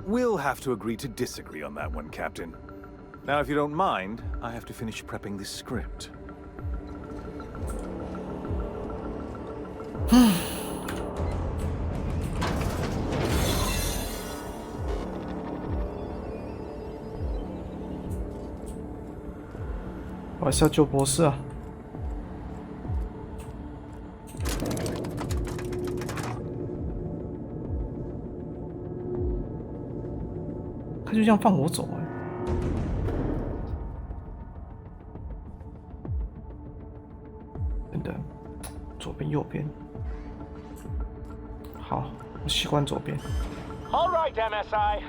We'll have to agree to disagree on that one, Captain. Now, if you don't mind, I have to finish prepping this script. 我还是要救博士啊！他就这样放我走哎！等等，左边、右边，好，我习惯左边。All right, MSI.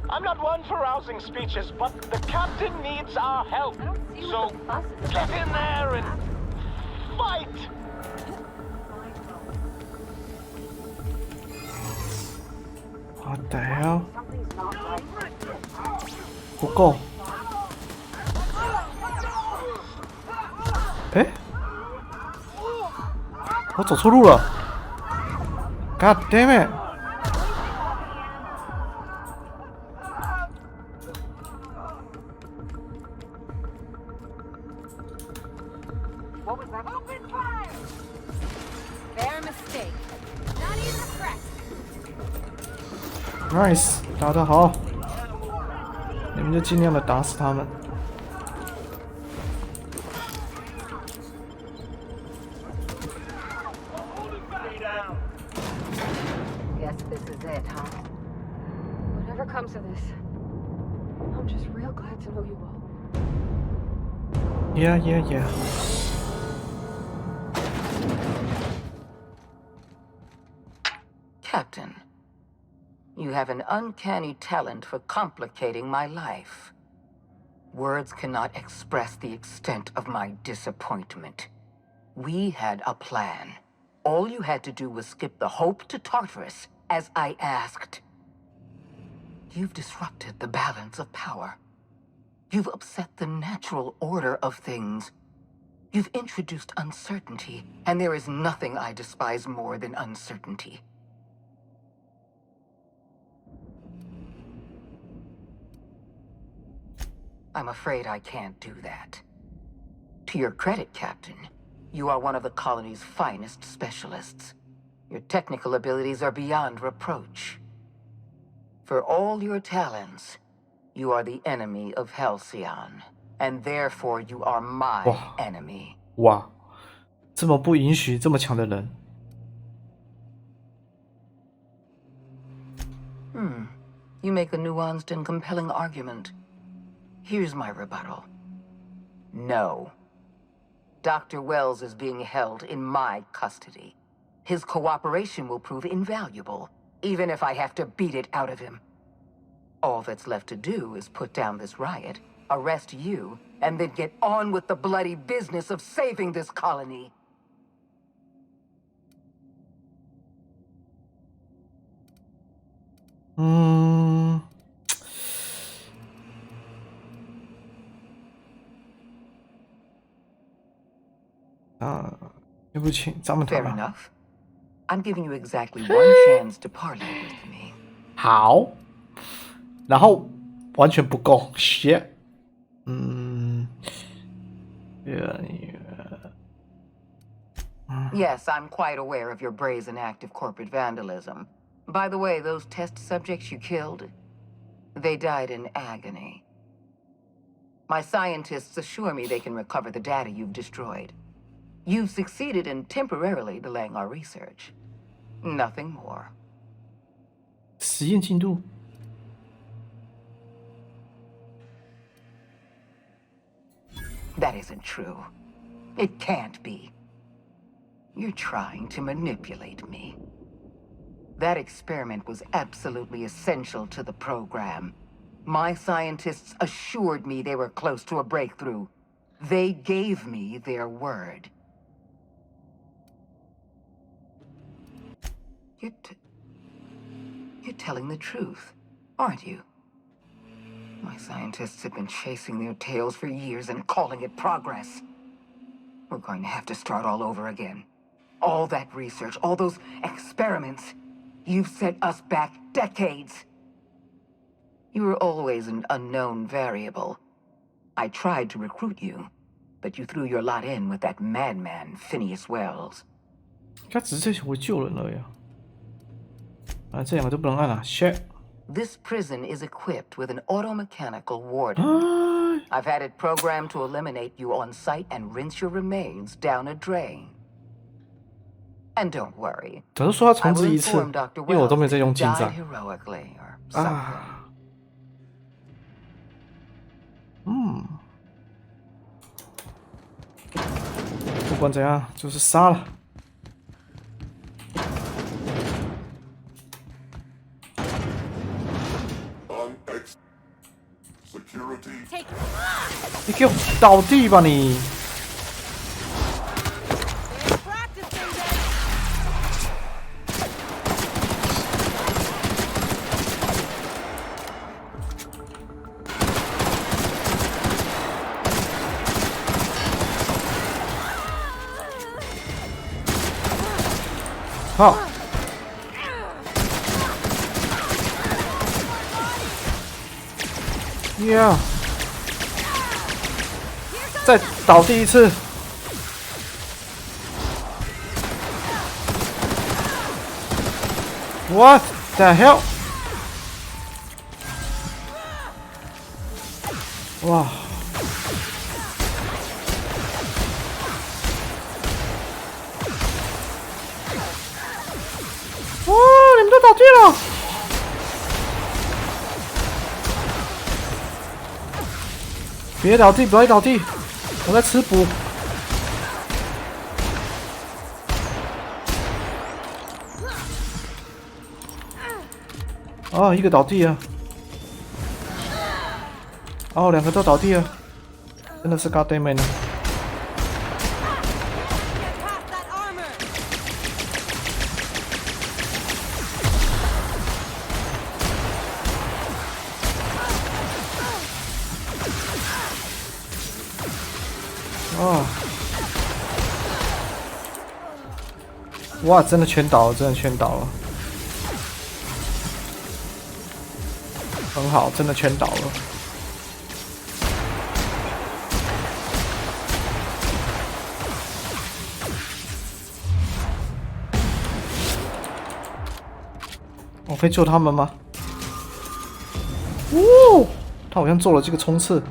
I'm not one for rousing speeches, but the captain needs our help. So get in there and fight! What the hell? 不够。哎，我走错路了。God damn it! Nice， 打得好，你们就尽量的打死他们。Guess this is it, huh? Whatever comes of this, I'm just real glad to know you all. Yeah. Captain, you have an uncanny talent for complicating my life. Words cannot express the extent of my disappointment. We had a plan. All you had to do was skip the Hope to Tartarus, as I asked. You've disrupted the balance of power. You've upset the natural order of things. You've introduced uncertainty, and there is nothing I despise more than uncertainty. I'm afraid I can't do that. To your credit, Captain, you are one of the colony's finest specialists. Your technical abilities are beyond reproach. For all your talents, you are the enemy of Halcyon, and therefore you are my enemy. 哇，这么不允许这么强的人。You make a nuanced and compelling argument. Here's my rebuttal. No. Dr. Wells is being held in my custody. His cooperation will prove invaluable, even if I have to beat it out of him. All that's left to do is put down this riot, arrest you, and then get on with the bloody business of saving this colony. Fair enough. I'm giving you exactly one chance to parley with me. 好，然后完全不够 ，shit。Yes, I'm quite aware of your brazen act of corporate vandalism. By the way, those test subjects you killed, they died in agony. My scientists assure me they can recover the data you've destroyed. You've succeeded in temporarily delaying our research. Nothing more. 实验进度。That isn't true. It can't be. You're trying to manipulate me. That experiment was absolutely essential to the program. My scientists assured me they were close to a breakthrough. They gave me their word. You're telling the truth, aren't you? My scientists have been chasing their tails for years and calling it progress. We're going to have to start all over again. All that research, all those experiments, you've set us back decades. You were always an unknown variable. I tried to recruit you, but you threw your lot in with that madman, Phineas Wells. 他只是会救人而已啊！这两个都不能按啊 ！Shit！ This prison is equipped with an automechanical warden. I've had it programmed to eliminate you on sight and rinse your remains down a drain. And don't worry. 假如说他重置一次， I will inform Dr. 因为我都没有在用 Wells 近 that you 战 died heroically or something. 啊。不管怎样，就是杀了。你给我倒地吧你！好。Yeah。再倒地一次。What the hell？ 哇！哇！你们都倒地了！别倒地，别倒地！我在吃补。哦，一个倒地了。哦，两个都倒地了，真的是 goddamn 呢。哦，哇，真的全倒了，真的全倒了，很好，真的全倒了。我可以救他们吗？哦，他好像做了这个冲刺。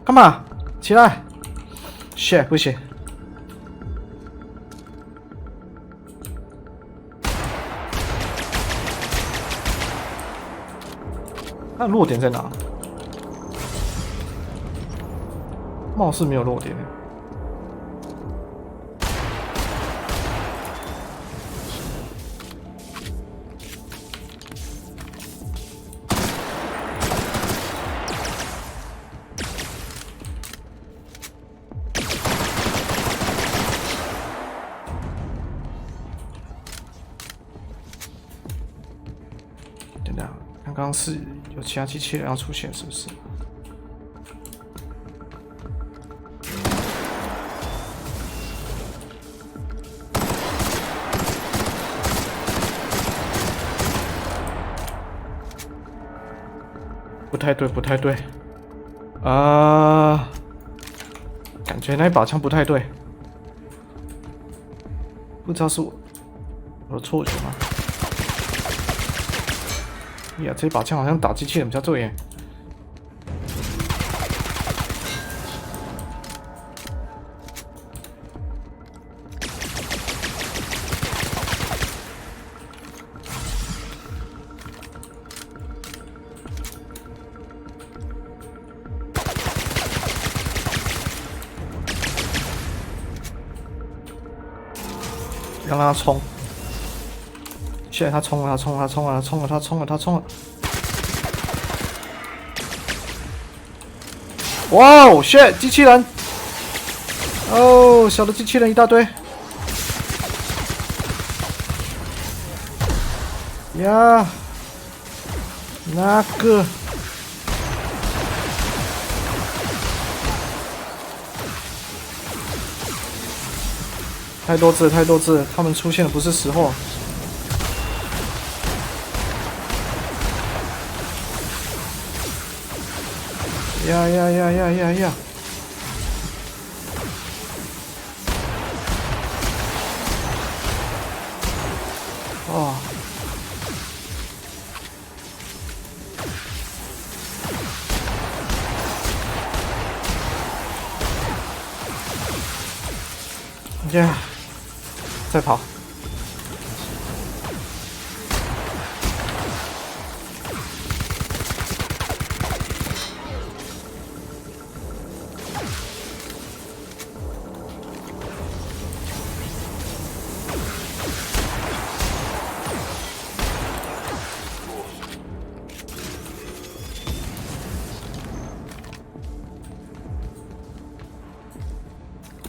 干嘛？起来 ！shit， 不行。那弱点在哪？貌似没有弱点。刚刚是有其他机器人要出现，是不是？不太对，不太对。感觉那一把枪不太对，不知道是我的错觉吗？呀，这把枪好像打机器人比较对耶。让他冲！现在他冲了，他冲了，他冲了，他冲了，他冲了，他冲了！哇哦 ，shit， 机器人！哦，小的机器人一大堆。呀，那个。太多字，太多字，他们出现的不是时候。呀！哦。呀！再跑。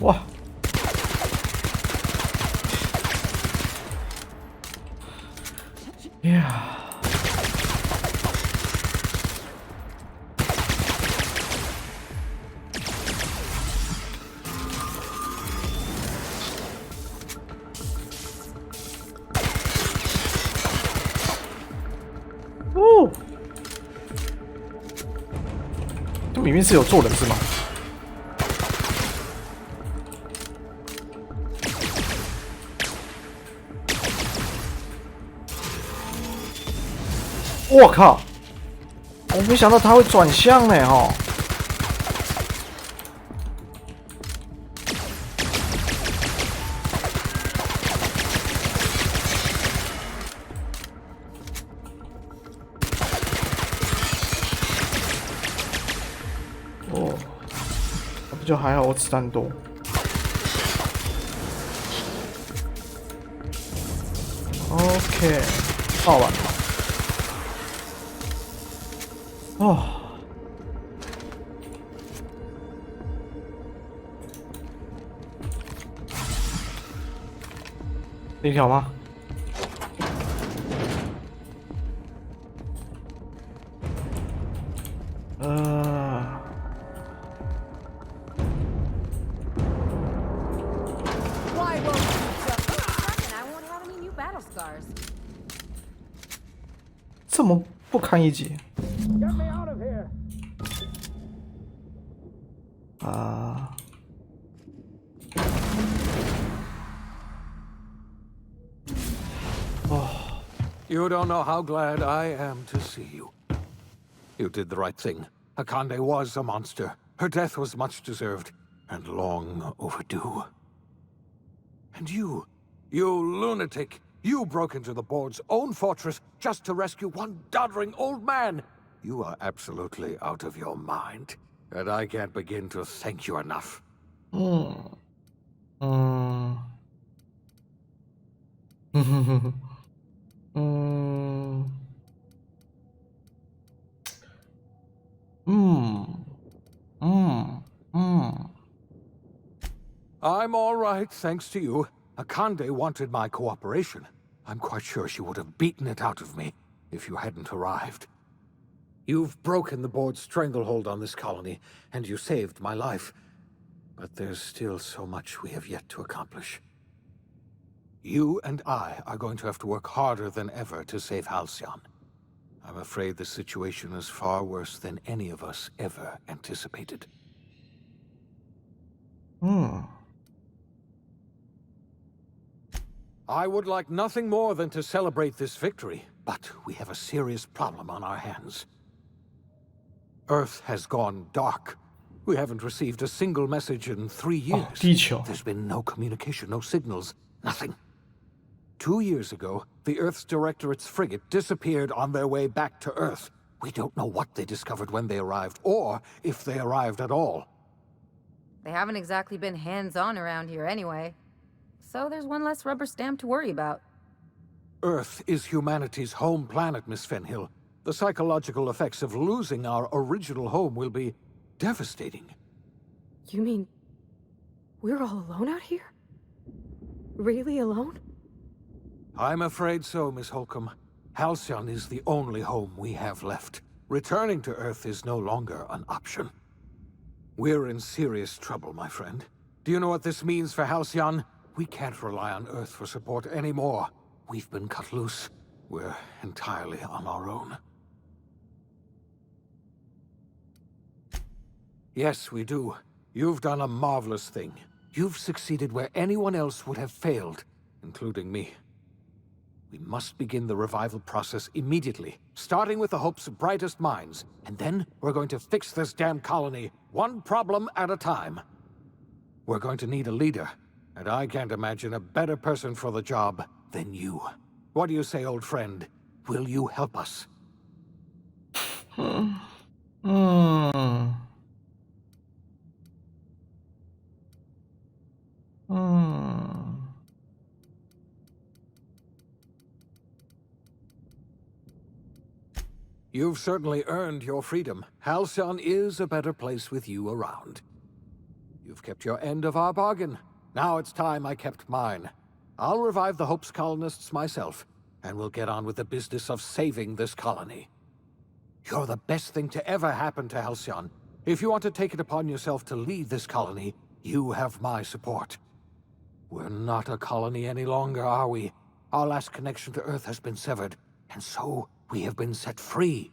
哇！呀！哦，这明明是有做人是吗？我靠！我没想到他会转向呢，哦。哦，不就还好，我子弹多。OK， 爆了。哦，那条吗？这么不堪一击。啊。哦。 You don't know how glad I am to see you. You did the right thing. Akande was a monster. Her death was much deserved, and long overdue. And you lunatic, you broke into the board's own fortress just to rescue one doddering old man. You are absolutely out of your mind, and I can't begin to thank you enough. I'm all right, thanks to you. Akande wanted my cooperation. I'm quite sure she would have beaten it out of me if you hadn't arrived. You've broken the board's stranglehold on this colony, and you saved my life. But there's still so much we have yet to accomplish. You and I are going to have to work harder than ever to save Halcyon. I'm afraid the situation is far worse than any of us ever anticipated. I would like nothing more than to celebrate this victory, but we have a serious problem on our hands. Earth has gone dark. We haven't received a single message in 3 years. There's been no communication, no signals, nothing. 2 years ago, the Earth's Directorate's frigate disappeared on their way back to Earth. We don't know what they discovered when they arrived, or if they arrived at all. They haven't exactly been hands-on around here anyway. So there's one less rubber stamp to worry about. Earth is humanity's home planet, Miss Fenhill. The psychological effects of losing our original home will be devastating. You mean we're all alone out here? Really alone? I'm afraid so, Miss Holcomb. Halcyon is the only home we have left. Returning to Earth is no longer an option. We're in serious trouble, my friend. Do you know what this means for Halcyon? We can't rely on Earth for support anymore. We've been cut loose. We're entirely on our own. Yes, we do. You've done a marvelous thing. You've succeeded where anyone else would have failed, including me. We must begin the revival process immediately, starting with the Hope's brightest minds, and then we're going to fix this damn colony, one problem at a time. We're going to need a leader, and I can't imagine a better person for the job than you. What do you say, old friend? Will you help us? You've certainly earned your freedom. Halcyon is a better place with you around. You've kept your end of our bargain. Now it's time I kept mine. I'll revive the Hope's colonists myself, and we'll get on with the business of saving this colony. You're the best thing to ever happen to Halcyon. If you want to take it upon yourself to lead this colony, you have my support. We're not a colony any longer, are we? Our last connection to Earth has been severed, and so we have been set free.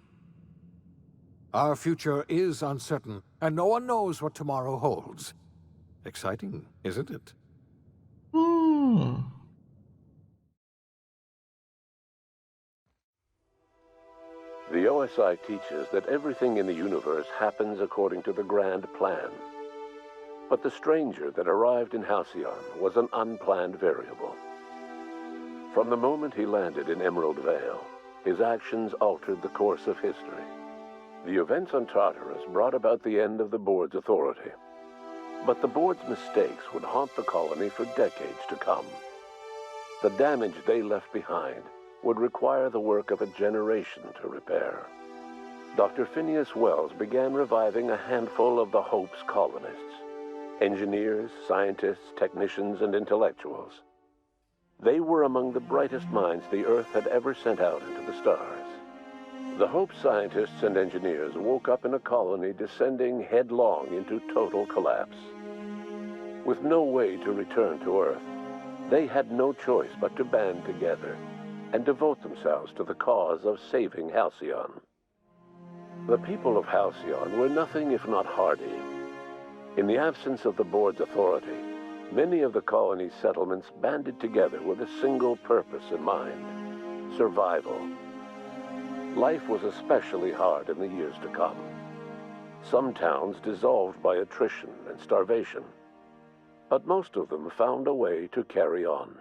Our future is uncertain, and no one knows what tomorrow holds. Exciting, isn't it? The OSI teaches that everything in the universe happens according to the grand plan. But the stranger that arrived in Halcyon was an unplanned variable. From the moment he landed in Emerald Vale, his actions altered the course of history. The events on Tartarus brought about the end of the board's authority. But the board's mistakes would haunt the colony for decades to come. The damage they left behind would require the work of a generation to repair. Dr. Phineas Wells began reviving a handful of the Hope's colonists: engineers, scientists, technicians, and intellectuals. They were among the brightest minds the Earth had ever sent out into the stars. The Hope scientists and engineers woke up in a colony descending headlong into total collapse. With no way to return to Earth, they had no choice but to band together and devote themselves to the cause of saving Halcyon. The people of Halcyon were nothing if not hardy. In the absence of the board's authority, many of the colony's settlements banded together with a single purpose in mind: survival. Life was especially hard in the years to come. Some towns dissolved by attrition and starvation, but most of them found a way to carry on.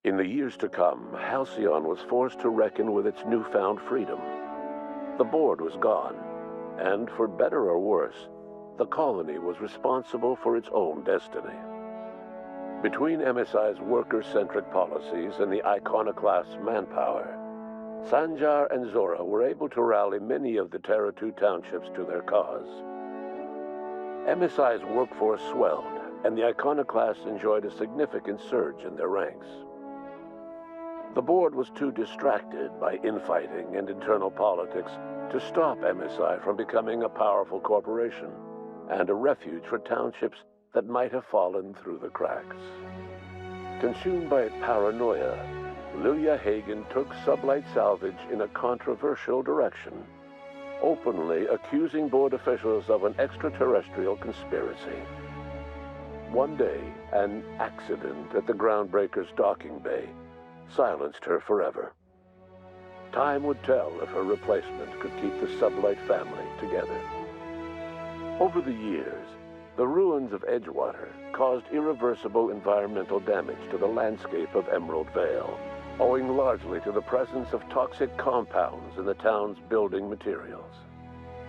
In the years to come, Halcyon was forced to reckon with its newfound freedom. The board was gone, and for better or worse, the colony was responsible for its own destiny. Between MSI's worker-centric policies and the iconoclast's manpower, Sanjar and Zora were able to rally many of the Terra 2 townships to their cause. MSI's workforce swelled, and the iconoclasts enjoyed a significant surge in their ranks. The board was too distracted by infighting and internal politics to stop MSI from becoming a powerful corporation and a refuge for townships that might have fallen through the cracks. Consumed by paranoia, Lilia Hagen took Sublight Salvage in a controversial direction, openly accusing board officials of an extraterrestrial conspiracy. One day, an accident at the Groundbreaker's docking bay silenced her forever. Time would tell if her replacement could keep the Sublight family together. Over the years, the ruins of Edgewater caused irreversible environmental damage to the landscape of Emerald Vale, owing largely to the presence of toxic compounds in the town's building materials.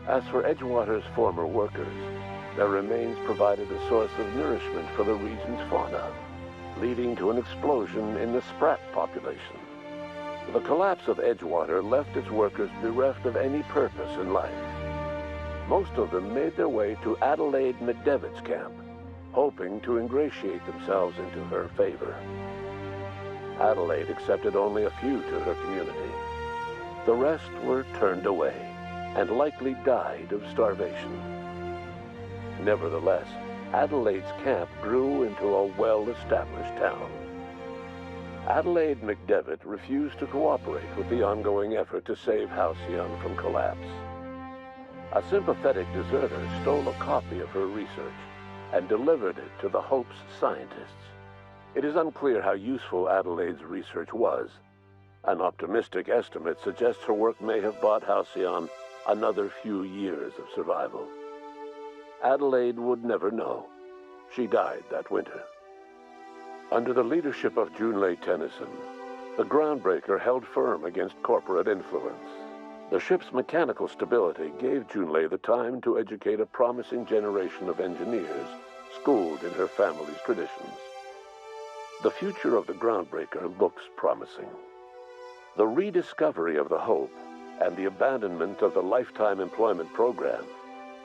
As for Edgewater's former workers, their remains provided a source of nourishment for the region's fauna, leading to an explosion in the sprat population. The collapse of Edgewater left its workers bereft of any purpose in life. Most of them made their way to Adelaide McDevitt's camp, hoping to ingratiate themselves into her favor. Adelaide accepted only a few to her community. The rest were turned away and likely died of starvation. Nevertheless, Adelaide's camp grew into a well-established town. Adelaide McDevitt refused to cooperate with the ongoing effort to save Halcyon from collapse. a sympathetic deserter stole a copy of her research and delivered it to the Hope's scientists. It is unclear how useful Adelaide's research was. An optimistic estimate suggests her work may have bought Halcyon another few years of survival. Adelaide would never know. She died that winter. Under the leadership of Junlei Tennyson, the Groundbreaker held firm against corporate influence. The ship's mechanical stability gave Junlei the time to educate a promising generation of engineers schooled in her family's traditions. The future of the Groundbreaker looks promising. The rediscovery of the Hope and the abandonment of the lifetime employment program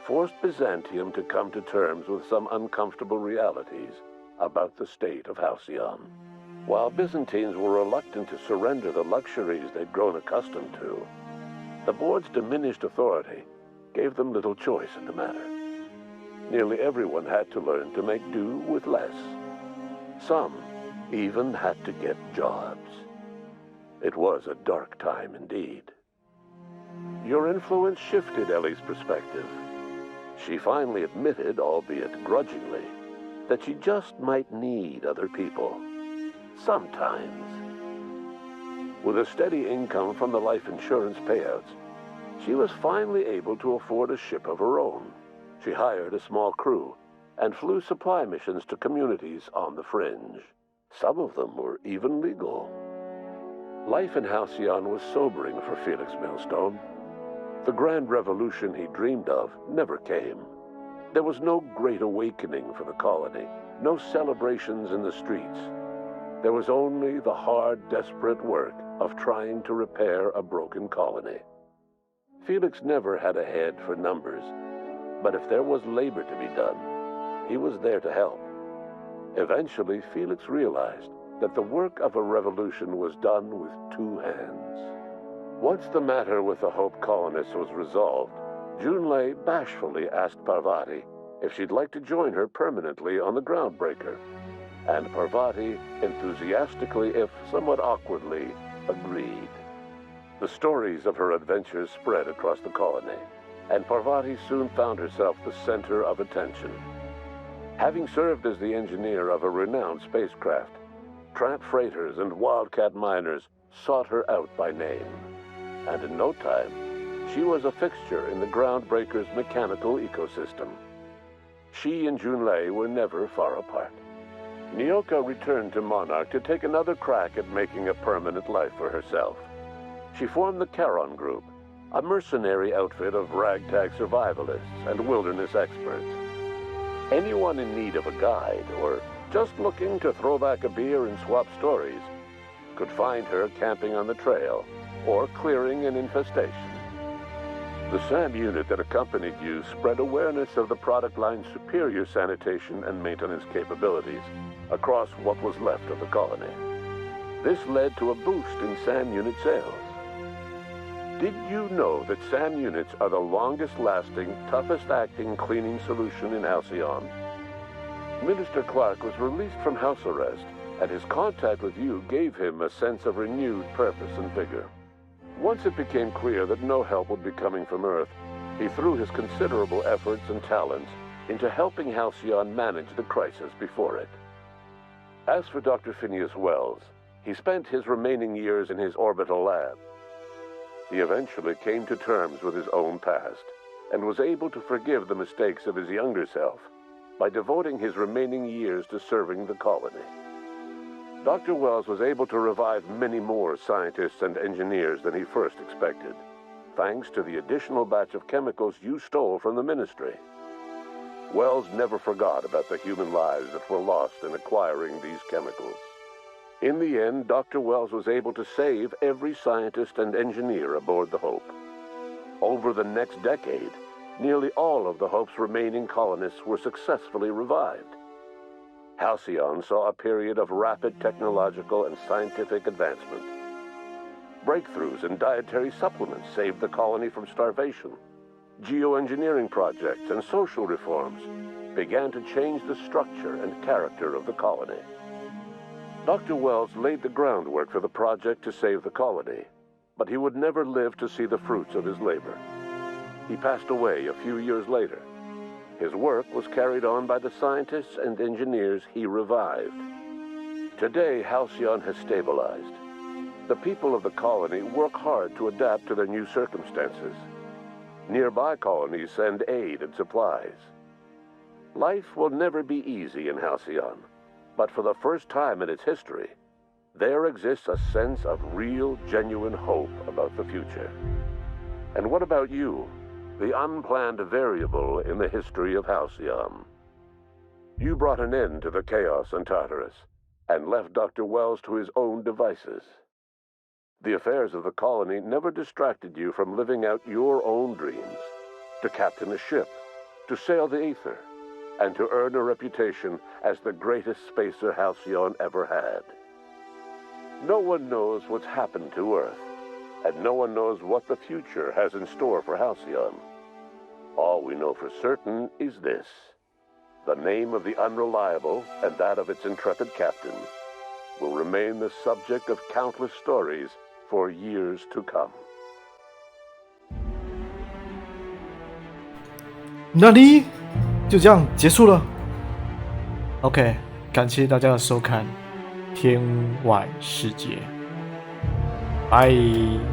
forced Byzantium to come to terms with some uncomfortable realities about the state of Halcyon. While Byzantines were reluctant to surrender the luxuries they'd grown accustomed to, the board's diminished authority gave them little choice in the matter. Nearly everyone had to learn to make do with less. Some even had to get jobs. It was a dark time indeed. Your influence shifted Ellie's perspective. She finally admitted, albeit grudgingly, that she just might need other people. Sometimes. With a steady income from the life insurance payouts, she was finally able to afford a ship of her own. She hired a small crew and flew supply missions to communities on the fringe. Some of them were even legal. Life in Halcyon was sobering for Felix Millstone. The grand revolution he dreamed of never came. There was no great awakening for the colony, no celebrations in the streets. There was only the hard, desperate work of trying to repair a broken colony. Felix never had a head for numbers, but if there was labor to be done, he was there to help. Eventually, Felix realized that the work of a revolution was done with two hands. Once the matter with the Hope colonists was resolved, Junlei bashfully asked Parvati if she'd like to join her permanently on the Groundbreaker, and Parvati enthusiastically, if somewhat awkwardly, agreed. The stories of her adventures spread across the colony, and Parvati soon found herself the center of attention. Having served as the engineer of a renowned spacecraft, tramp freighters and wildcat miners sought her out by name, and in no time, she was a fixture in the Groundbreaker's mechanical ecosystem. She and Junlei were never far apart. Nyoka returned to Monarch to take another crack at making a permanent life for herself. She formed the Charon Group, a mercenary outfit of ragtag survivalists and wilderness experts. Anyone in need of a guide, or just looking to throw back a beer and swap stories, could find her camping on the trail or clearing an infestation. The SAM unit that accompanied you spread awareness of the product line's superior sanitation and maintenance capabilities across what was left of the colony. This led to a boost in SAM unit sales. Did you know that SAM units are the longest-lasting, toughest-acting cleaning solution in Halcyon? Minister Clark was released from house arrest, and his contact with you gave him a sense of renewed purpose and vigor. Once it became clear that no help would be coming from Earth, he threw his considerable efforts and talents into helping Halcyon manage the crisis before it. As for Dr. Phineas Wells, he spent his remaining years in his orbital lab. He eventually came to terms with his own past and was able to forgive the mistakes of his younger self by devoting his remaining years to serving the colony. Dr. Wells was able to revive many more scientists and engineers than he first expected, thanks to the additional batch of chemicals you stole from the Ministry. Wells never forgot about the human lives that were lost in acquiring these chemicals. In the end, Dr. Wells was able to save every scientist and engineer aboard the Hope. Over the next decade, nearly all of the Hope's remaining colonists were successfully revived. Halcyon saw a period of rapid technological and scientific advancement. Breakthroughs in dietary supplements saved the colony from starvation. Geoengineering projects and social reforms began to change the structure and character of the colony. Dr. Wells laid the groundwork for the project to save the colony, but he would never live to see the fruits of his labor. he passed away a few years later. His work was carried on by the scientists and engineers he revived. Today, Halcyon has stabilized. The people of the colony work hard to adapt to their new circumstances. Nearby colonies send aid and supplies. Life will never be easy in Halcyon, but for the first time in its history, there exists a sense of real, genuine hope about the future. And what about you, the unplanned variable in the history of Halcyon? You brought an end to the chaos on Tartarus, and left Dr. Wells to his own devices. The affairs of the colony never distracted you from living out your own dreams, to captain a ship, to sail the ether, and to earn a reputation as the greatest spacer Halcyon ever had. No one knows what's happened to Earth, and no one knows what the future has in store for Halcyon. All we know for certain is this: the name of the Unreliable and that of its intrepid captain will remain the subject of countless stories for years to come. 那里就这样结束了。OK， 感谢大家的收看《天外世界》，拜。